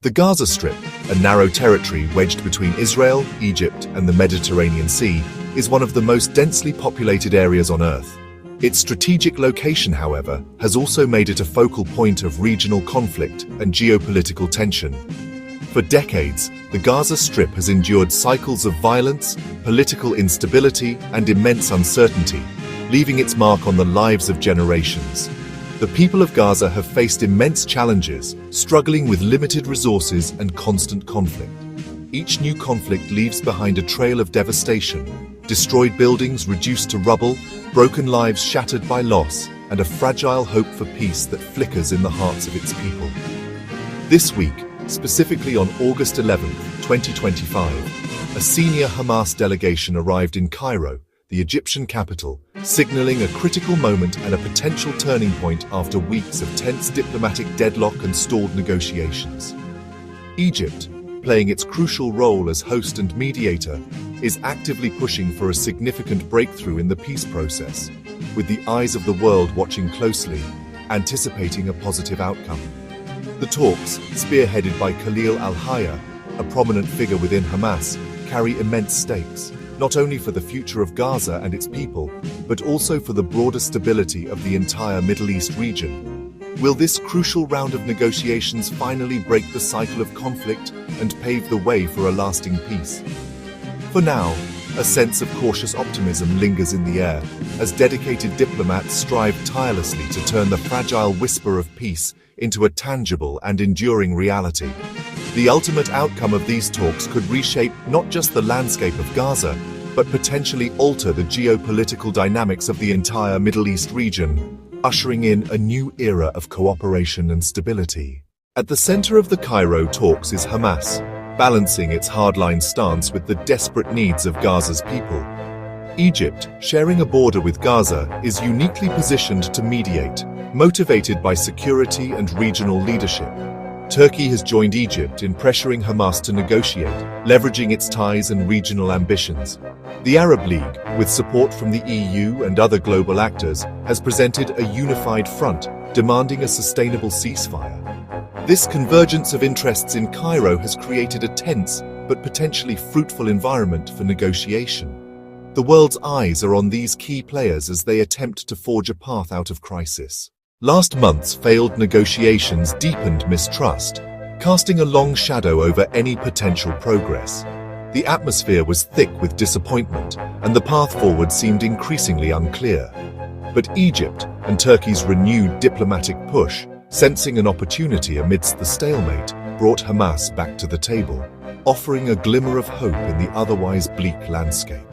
The Gaza Strip, a narrow territory wedged between Israel, Egypt, and the Mediterranean Sea, is one of the most densely populated areas on Earth. Its strategic location, however, has also made it a focal point of regional conflict and geopolitical tension. For decades, the Gaza Strip has endured cycles of violence, political instability, and immense uncertainty, leaving its mark on the lives of generations. The people of Gaza have faced immense challenges, struggling with limited resources and constant conflict. Each new conflict leaves behind a trail of devastation: destroyed buildings reduced to rubble, broken lives shattered by loss, and a fragile hope for peace that flickers in the hearts of its people. This week, specifically on August 11, 2025, a senior Hamas delegation arrived in Cairo, the Egyptian capital, signaling a critical moment and a potential turning point after weeks of tense diplomatic deadlock and stalled negotiations. Egypt, playing its crucial role as host and mediator, is actively pushing for a significant breakthrough in the peace process, with the eyes of the world watching closely, anticipating a positive outcome. The talks, spearheaded by Khalil al-Hayya, a prominent figure within Hamas, carry immense stakes, not only for the future of Gaza and its people, but also for the broader stability of the entire Middle East region. Will this crucial round of negotiations finally break the cycle of conflict and pave the way for a lasting peace? For now, a sense of cautious optimism lingers in the air, as dedicated diplomats strive tirelessly to turn the fragile whisper of peace into a tangible and enduring reality. The ultimate outcome of these talks could reshape not just the landscape of Gaza, but potentially alter the geopolitical dynamics of the entire Middle East region, ushering in a new era of cooperation and stability. At the center of the Cairo talks is Hamas, balancing its hardline stance with the desperate needs of Gaza's people. Egypt, sharing a border with Gaza, is uniquely positioned to mediate, motivated by security and regional leadership. Turkey has joined Egypt in pressuring Hamas to negotiate, leveraging its ties and regional ambitions. The Arab League, with support from the EU and other global actors, has presented a unified front, demanding a sustainable ceasefire. This convergence of interests in Cairo has created a tense but potentially fruitful environment for negotiation. The world's eyes are on these key players as they attempt to forge a path out of crisis. Last month's failed negotiations deepened mistrust, casting a long shadow over any potential progress. The atmosphere was thick with disappointment, and the path forward seemed increasingly unclear. But Egypt and Turkey's renewed diplomatic push, sensing an opportunity amidst the stalemate, brought Hamas back to the table, offering a glimmer of hope in the otherwise bleak landscape.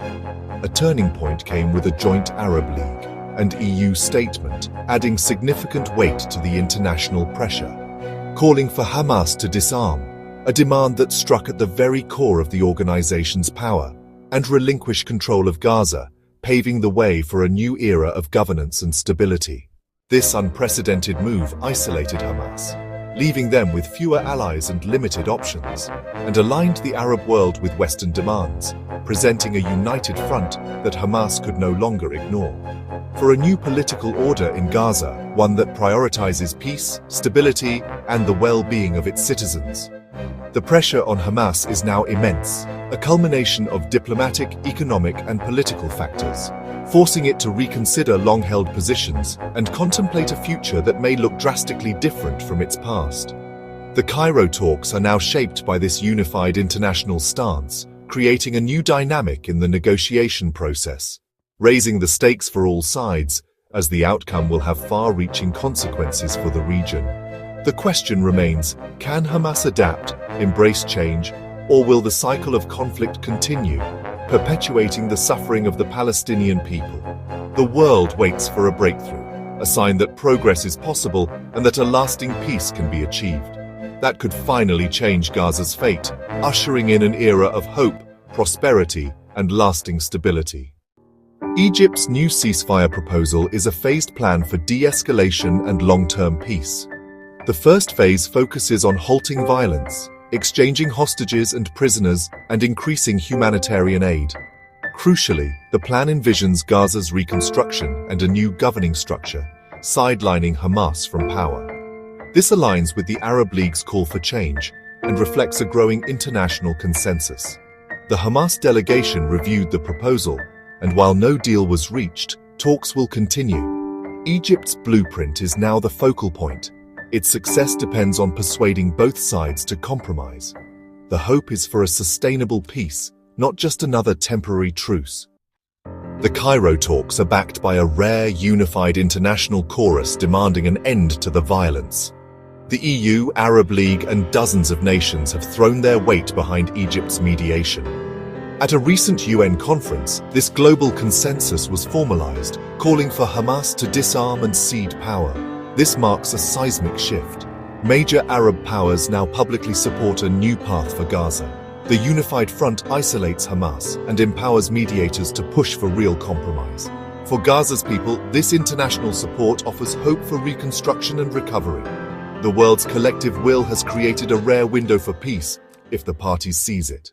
A turning point came with a joint Arab League and EU statement, adding significant weight to the international pressure, calling for Hamas to disarm, a demand that struck at the very core of the organization's power, and relinquish control of Gaza, paving the way for a new era of governance and stability. This unprecedented move isolated Hamas, leaving them with fewer allies and limited options, and aligned the Arab world with Western demands, presenting a united front that Hamas could no longer ignore. For a new political order in Gaza, one that prioritizes peace, stability, and the well-being of its citizens. The pressure on Hamas is now immense, a culmination of diplomatic, economic, and political factors, forcing it to reconsider long-held positions and contemplate a future that may look drastically different from its past. The Cairo talks are now shaped by this unified international stance, creating a new dynamic in the negotiation process, raising the stakes for all sides, as the outcome will have far-reaching consequences for the region. The question remains, can Hamas adapt, embrace change, or will the cycle of conflict continue, perpetuating the suffering of the Palestinian people? The world waits for a breakthrough, a sign that progress is possible and that a lasting peace can be achieved. That could finally change Gaza's fate, ushering in an era of hope, prosperity, and lasting stability. Egypt's new ceasefire proposal is a phased plan for de-escalation and long-term peace. The first phase focuses on halting violence, exchanging hostages and prisoners, and increasing humanitarian aid. Crucially, the plan envisions Gaza's reconstruction and a new governing structure, sidelining Hamas from power. This aligns with the Arab League's call for change, and reflects a growing international consensus. The Hamas delegation reviewed the proposal, and while no deal was reached, talks will continue. Egypt's blueprint is now the focal point. Its success depends on persuading both sides to compromise. The hope is for a sustainable peace, not just another temporary truce. The Cairo talks are backed by a rare, unified international chorus demanding an end to the violence. The EU, Arab League, and dozens of nations have thrown their weight behind Egypt's mediation. At a recent UN conference, this global consensus was formalized, calling for Hamas to disarm and cede power. This marks a seismic shift. Major Arab powers now publicly support a new path for Gaza. The unified front isolates Hamas and empowers mediators to push for real compromise. For Gaza's people, this international support offers hope for reconstruction and recovery. The world's collective will has created a rare window for peace, if the parties seize it.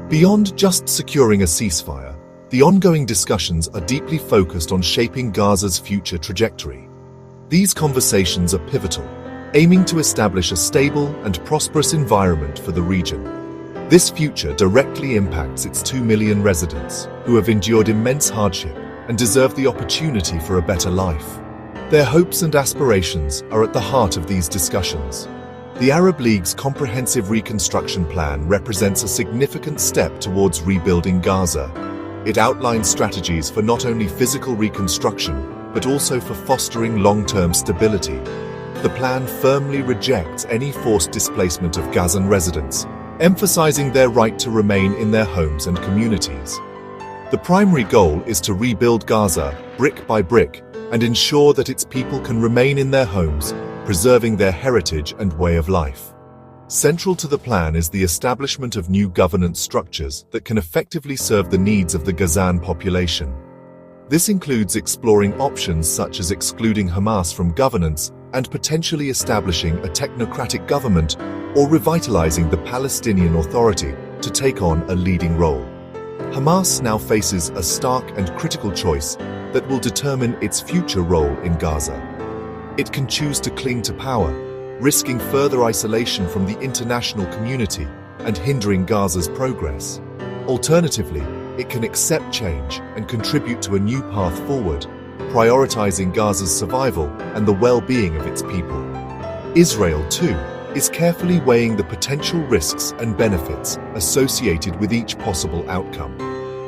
Beyond just securing a ceasefire, the ongoing discussions are deeply focused on shaping Gaza's future trajectory. These conversations are pivotal, aiming to establish a stable and prosperous environment for the region. This future directly impacts its 2 million residents, who have endured immense hardship and deserve the opportunity for a better life. Their hopes and aspirations are at the heart of these discussions. The Arab League's comprehensive reconstruction plan represents a significant step towards rebuilding Gaza. It outlines strategies for not only physical reconstruction, but also for fostering long-term stability. The plan firmly rejects any forced displacement of Gazan residents, emphasizing their right to remain in their homes and communities. The primary goal is to rebuild Gaza, brick by brick, and ensure that its people can remain in their homes, preserving their heritage and way of life. Central to the plan is the establishment of new governance structures that can effectively serve the needs of the Gazan population. This includes exploring options such as excluding Hamas from governance and potentially establishing a technocratic government or revitalizing the Palestinian Authority to take on a leading role. Hamas now faces a stark and critical choice that will determine its future role in Gaza. It can choose to cling to power, risking further isolation from the international community and hindering Gaza's progress. Alternatively, it can accept change and contribute to a new path forward, prioritizing Gaza's survival and the well-being of its people. Israel, too, is carefully weighing the potential risks and benefits associated with each possible outcome.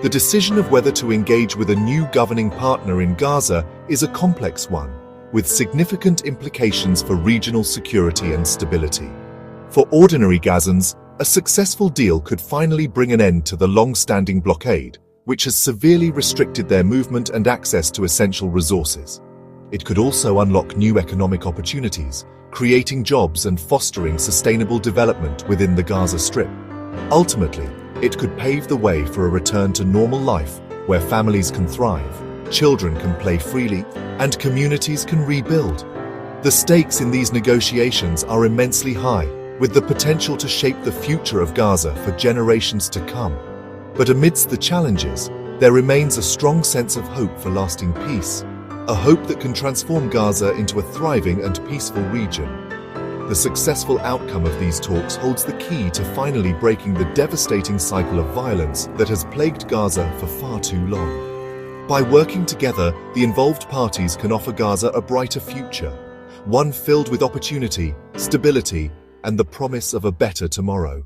The decision of whether to engage with a new governing partner in Gaza is a complex one, with significant implications for regional security and stability. For ordinary Gazans, a successful deal could finally bring an end to the long-standing blockade, which has severely restricted their movement and access to essential resources. It could also unlock new economic opportunities, creating jobs and fostering sustainable development within the Gaza Strip. Ultimately, it could pave the way for a return to normal life, where families can thrive, children can play freely, and communities can rebuild. The stakes in these negotiations are immensely high, with the potential to shape the future of Gaza for generations to come. But amidst the challenges, there remains a strong sense of hope for lasting peace, a hope that can transform Gaza into a thriving and peaceful region. The successful outcome of these talks holds the key to finally breaking the devastating cycle of violence that has plagued Gaza for far too long. By working together, the involved parties can offer Gaza a brighter future, one filled with opportunity, stability, and the promise of a better tomorrow.